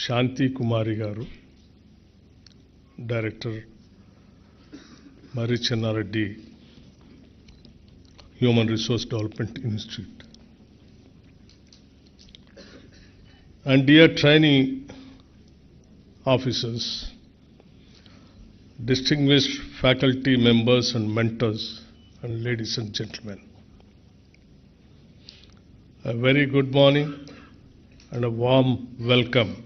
Shanti Kumari Garu, Director, MCRHRD, Human Resource Development Institute. And dear trainee officers, distinguished faculty members and mentors, and ladies and gentlemen, a very good morning and a warm welcome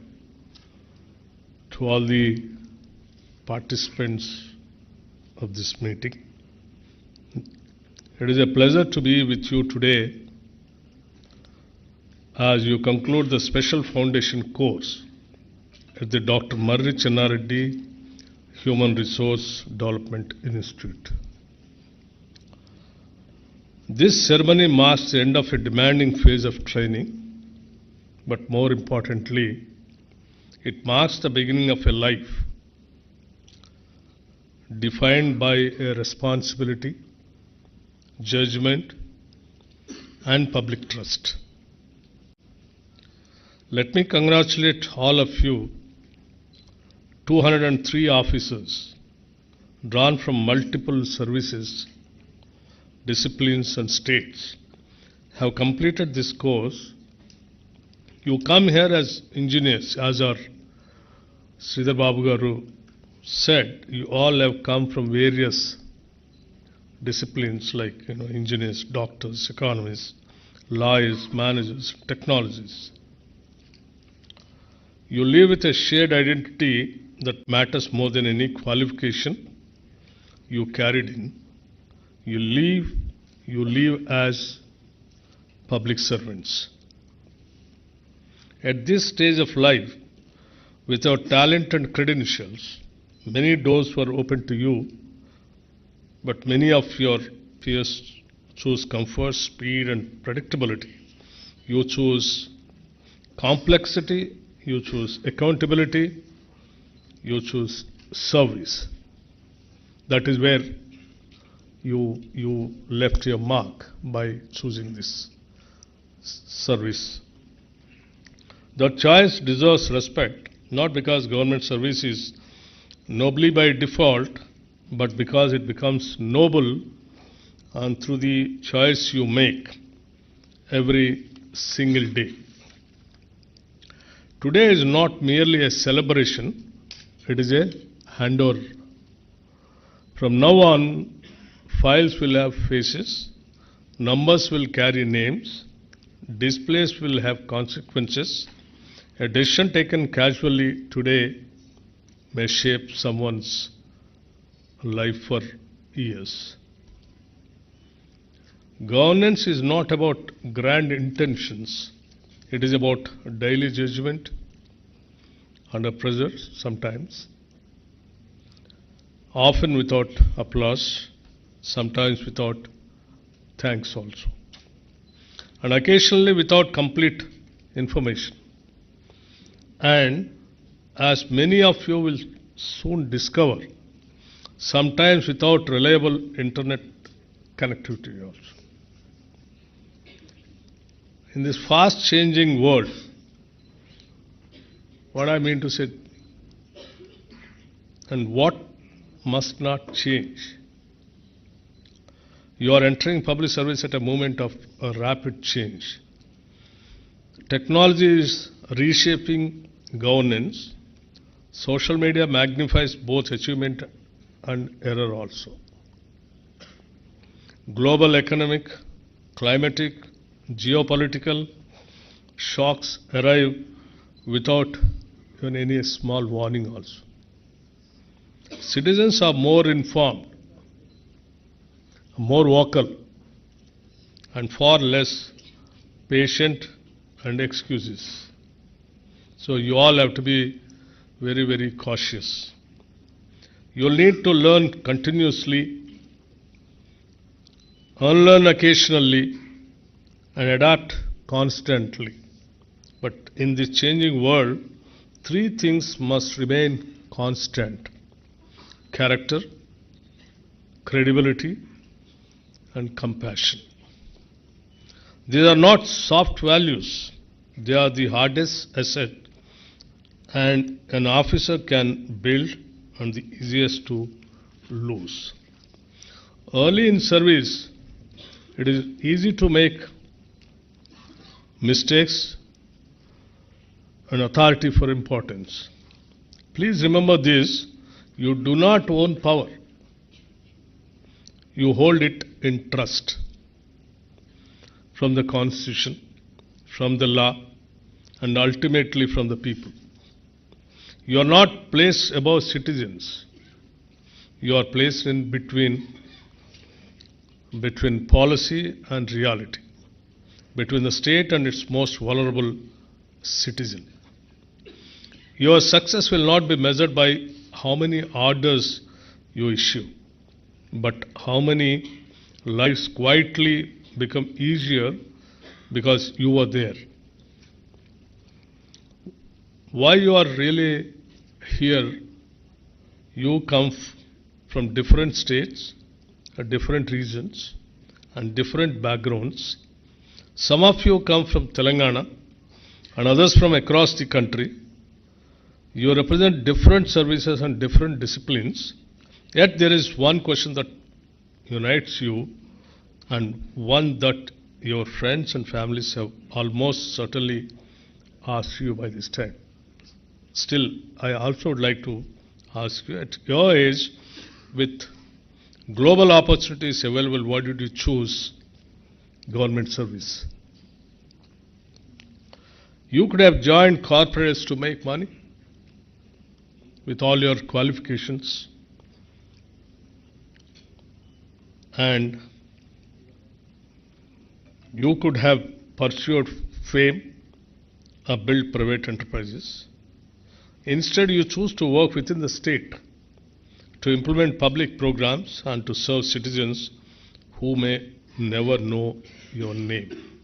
to all the participants of this meeting. It is a pleasure to be with you today as you conclude the special foundation course at the Dr. MCRHRD Human Resource Development Institute. This ceremony marks the end of a demanding phase of training, but more importantly, it marks the beginning of a life defined by a responsibility, judgment, and public trust. Let me congratulate all of you, 203 officers drawn from multiple services, disciplines and states have completed this course. You come here as engineers, as our Sridhar Babu Garu said, you all have come from various disciplines like engineers, doctors, economists, lawyers, managers, technologists. You live with a shared identity that matters more than any qualification you carried in. You live as public servants. At this stage of life, without talent and credentials, many doors were open to you, but many of your peers choose comfort, speed, and predictability. You choose complexity, you choose accountability, you choose service. That is where you left your mark by choosing this service. That choice deserves respect, not because government service is nobly by default, but because it becomes noble and through the choice you make every single day. Today is not merely a celebration, it is a handover. From now on, files will have faces, numbers will carry names, displays will have consequences. A decision taken casually today may shape someone's life for years. Governance is not about grand intentions. It is about daily judgment under pressure sometimes, often without applause, sometimes without thanks also, and occasionally without complete information. And as many of you will soon discover, sometimes without reliable internet connectivity also. In this fast changing world, what I mean to say, and what must not change, you are entering public service at a moment of a rapid change. Technology is reshaping governance. Social media magnifies both achievement and error also. Global economic, climatic, geopolitical shocks arrive without even any small warning also. Citizens are more informed, more vocal, and far less patient and excuses. So you all have to be very, very cautious. You'll need to learn continuously, unlearn occasionally, and adapt constantly. But in this changing world, three things must remain constant: character, credibility, and compassion. These are not soft values. They are the hardest asset and an officer can build and the easiest to lose. Early in service, it is easy to make mistakes and authority for importance. Please remember this, you do not own power. You hold it in trust from the Constitution, from the law, and ultimately from the people. You are not placed above citizens. You are placed in between policy and reality, between the state and its most vulnerable citizen. Your success will not be measured by how many orders you issue, but how many lives quietly become easier because you were there. Why you are really here? You come from different states, different regions, and different backgrounds. Some of you come from Telangana and others from across the country. You represent different services and different disciplines. Yet there is one question that unites you, and one that your friends and families have almost certainly asked you by this time. Still, I also would like to ask you, at your age, with global opportunities available, why did you choose government service? You could have joined corporates to make money with all your qualifications, and you could have pursued fame or built private enterprises. Instead, you choose to work within the state to implement public programs and to serve citizens who may never know your name.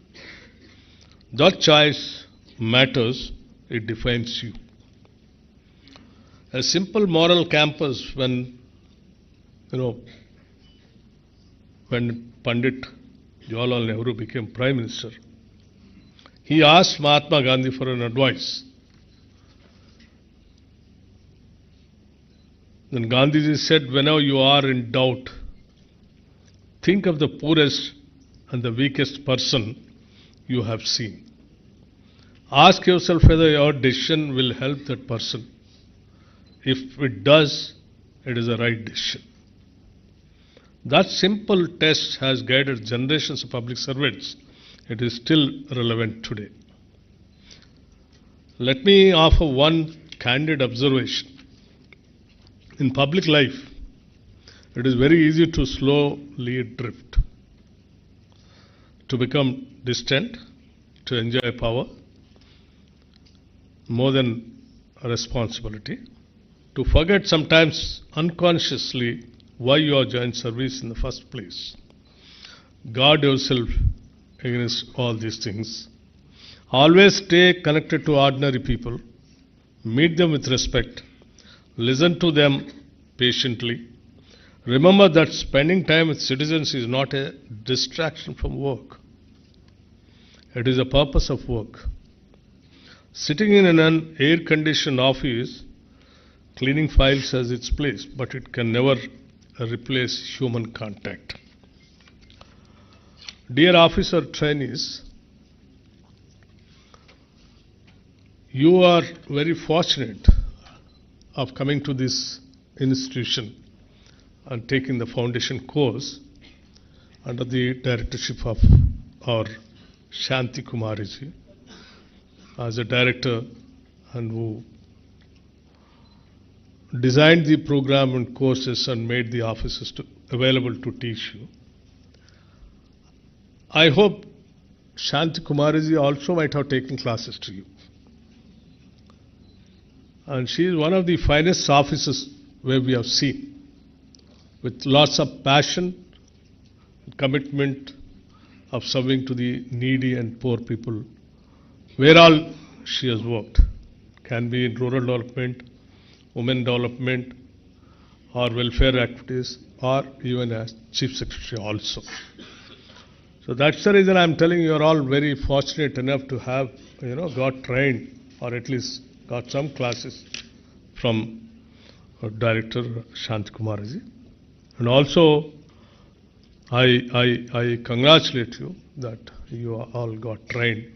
That choice matters, it defines you. A simple moral campus when Pandit Jawaharlal Nehru became Prime Minister, he asked Mahatma Gandhi for an advice. Then Gandhiji said, whenever you are in doubt, think of the poorest and the weakest person you have seen. Ask yourself whether your decision will help that person. If it does, it is a right decision. That simple test has guided generations of public servants. It is still relevant today. Let me offer one candid observation. In public life, it is very easy to slowly drift, to become distant, to enjoy power more than responsibility, to forget sometimes unconsciously why you are joined service in the first place. Guard yourself against all these things. Always stay connected to ordinary people. Meet them with respect. Listen to them patiently. Remember that spending time with citizens is not a distraction from work. It is a purpose of work. Sitting in an air-conditioned office, cleaning files has its place, but it can never replace human contact. Dear officer trainees, you are very fortunate of coming to this institution and taking the foundation course under the directorship of our Shanti Kumariji as a director, and who designed the program and courses and made the offices available to teach you. I hope Shanti Kumariji also might have taken classes to you. And she is one of the finest officers where we have seen, with lots of passion, commitment of serving to the needy and poor people, where all she has worked. Can be in rural development, women development, or welfare activities, or even as Chief Secretary also. So that's the reason I'm telling you, you're all very fortunate enough to have, got trained or at least got some classes from Director Shant Kumarji. And also, I congratulate you that you all got trained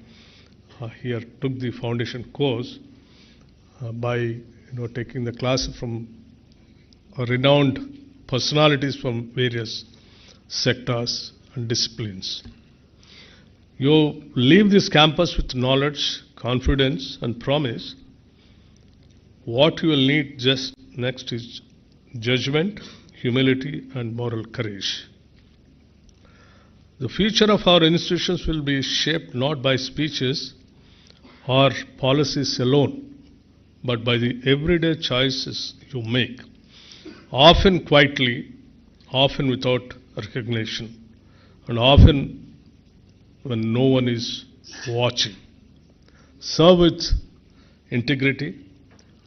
here, took the foundation course by taking the class from renowned personalities from various sectors and disciplines. You leave this campus with knowledge, confidence and promise. What you will need just next is judgment, humility and moral courage. The future of our institutions will be shaped not by speeches or policies alone, but by the everyday choices you make, often quietly, often without recognition, and often when no one is watching. Serve with integrity,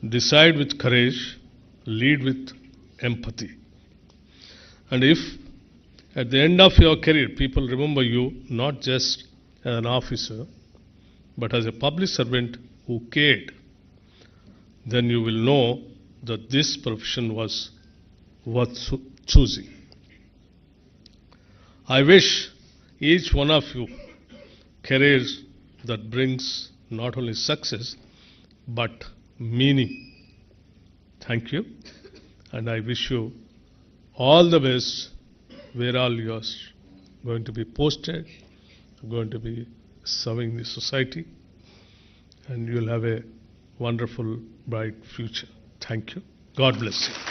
decide with courage, lead with empathy. And if at the end of your career people remember you not just as an officer, but as a public servant who cared, then you will know that this profession was worth choosing. I wish each one of you careers that brings not only success but meaning. Thank you, and I wish you all the best where all you are going to be posted, going to be serving the society, and you will have a wonderful, bright future. Thank you. God bless you.